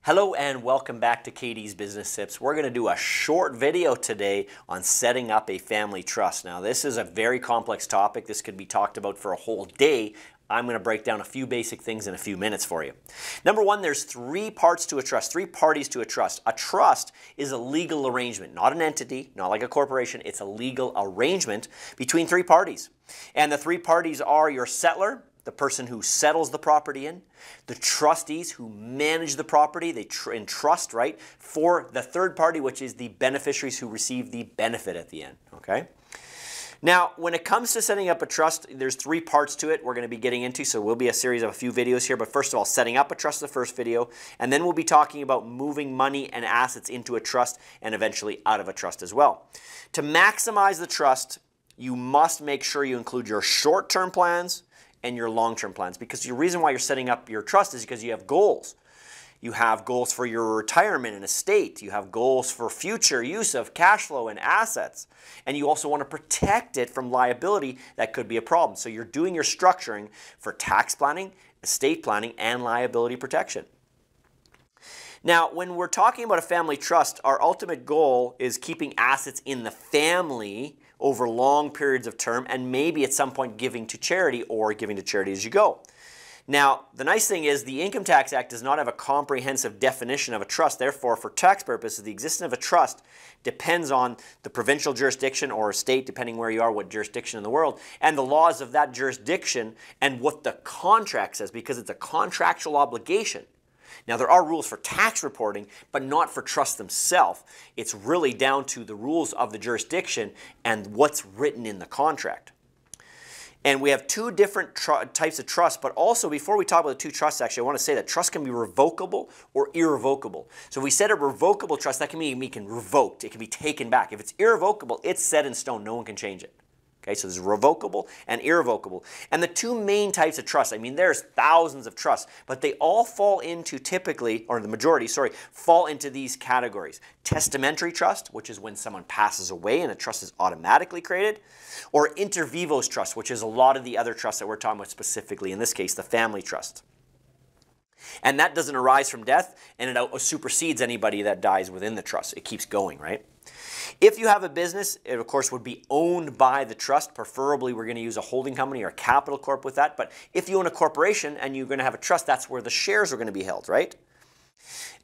Hello and welcome back to Katie's Business Tips. We're going to do a short video today on setting up a family trust. Now this is a very complex topic. This could be talked about for a whole day. I'm going to break down a few basic things in a few minutes for you. Number one, there's three parts to a trust, three parties to a trust. A trust is a legal arrangement, not an entity, not like a corporation. It's a legal arrangement between three parties. And the three parties are your settlor, the person who settles the property in, the trustees who manage the property, they entrust, right, for the third party, which is the beneficiaries who receive the benefit at the end, okay? Now, when it comes to setting up a trust, there's three parts to it we're going to be getting into, so we'll be a series of a few videos here, but first of all, setting up a trust is the first video, and then we'll be talking about moving money and assets into a trust and eventually out of a trust as well. To maximize the trust, you must make sure you include your short-term plans and your long-term plans, because the reason why you're setting up your trust is because you have goals. You have goals for your retirement and estate. You have goals for future use of cash flow and assets. And you also want to protect it from liability that could be a problem. So you're doing your structuring for tax planning, estate planning, and liability protection. Now, when we're talking about a family trust, our ultimate goal is keeping assets in the family over long periods of term, and maybe at some point giving to charity or giving to charity as you go. Now, the nice thing is the Income Tax Act does not have a comprehensive definition of a trust. Therefore, for tax purposes, the existence of a trust depends on the provincial jurisdiction or state, depending where you are, what jurisdiction in the world, and the laws of that jurisdiction and what the contract says, because it's a contractual obligation. Now, there are rules for tax reporting, but not for trusts themselves. It's really down to the rules of the jurisdiction and what's written in the contract. And we have two different types of trust, but also before we talk about the two trusts, actually, I want to say that trust can be revocable or irrevocable. So if we set a revocable trust, that can mean it can be revoked. It can be taken back. If it's irrevocable, it's set in stone. No one can change it. Okay, so there's revocable and irrevocable. And the two main types of trusts, I mean, there's thousands of trusts, but they all fall into typically, or the majority, sorry, fall into these categories. Testamentary trust, which is when someone passes away and a trust is automatically created, or inter vivos trust, which is a lot of the other trusts that we're talking about specifically, in this case, the family trust. And that doesn't arise from death, and it supersedes anybody that dies within the trust. It keeps going, right? If you have a business, it of course would be owned by the trust. Preferably, we're going to use a holding company or a capital corp with that. But if you own a corporation and you're going to have a trust, that's where the shares are going to be held, right?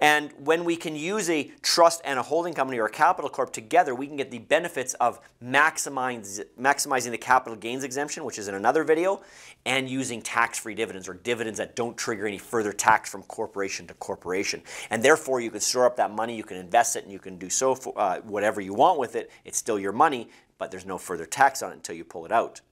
And when we can use a trust and a holding company or a capital corp together, we can get the benefits of maximizing the capital gains exemption, which is in another video, and using tax-free dividends or dividends that don't trigger any further tax from corporation to corporation. And therefore, you can store up that money, you can invest it, and you can do so for whatever you want with it. It's still your money, but there's no further tax on it until you pull it out.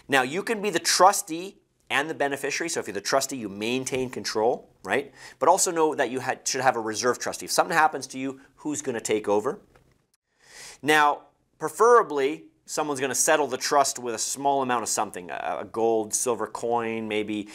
Now, you can be the trustee and the beneficiary. So if you're the trustee, you maintain control, right? But also know that you should have a reserve trustee. If something happens to you, who's going to take over? Now, preferably, someone's going to settle the trust with a small amount of something, a gold, silver coin, maybe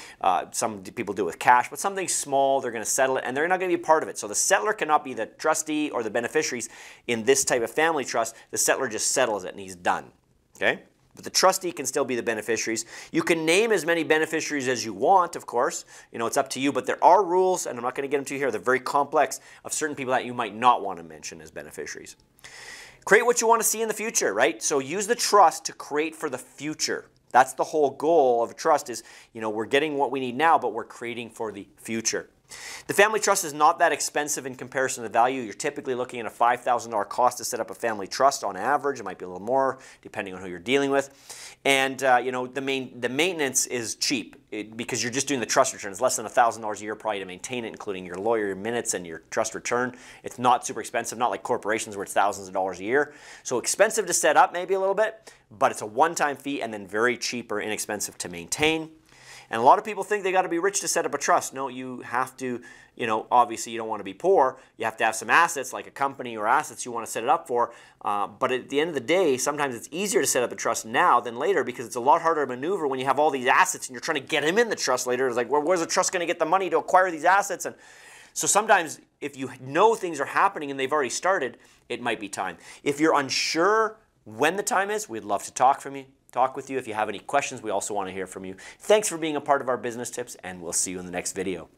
some people do it with cash, but something small, they're going to settle it, and they're not going to be a part of it. So the settlor cannot be the trustee or the beneficiaries in this type of family trust. The settlor just settles it, and he's done, okay? But the trustee can still be the beneficiaries. You can name as many beneficiaries as you want, of course. You know, it's up to you, but there are rules, and I'm not going to get into here. They're very complex, of certain people that you might not want to mention as beneficiaries. Create what you want to see in the future, right? So use the trust to create for the future. That's the whole goal of a trust is, you know, we're getting what we need now, but we're creating for the future. The family trust is not that expensive in comparison to the value. You're typically looking at a $5,000 cost to set up a family trust on average. It might be a little more depending on who you're dealing with. And you know, the maintenance is cheap because you're just doing the trust return. It's less than $1,000 a year probably to maintain it, including your lawyer, your minutes, and your trust return. It's not super expensive, not like corporations where it's thousands of dollars a year. So expensive to set up maybe a little bit, but it's a one-time fee and then very cheap or inexpensive to maintain. And a lot of people think they got to be rich to set up a trust. No, you have to, you know, obviously you don't want to be poor. You have to have some assets like a company or assets you want to set it up for. But at the end of the day, sometimes it's easier to set up a trust now than later because it's a lot harder to maneuver when you have all these assets and you're trying to get them in the trust later. It's like, well, where's the trust going to get the money to acquire these assets? And so sometimes if you know things are happening and they've already started, it might be time. If you're unsure when the time is, we'd love to talk with you. If you have any questions, we also want to hear from you. Thanks for being a part of our business tips, and we'll see you in the next video.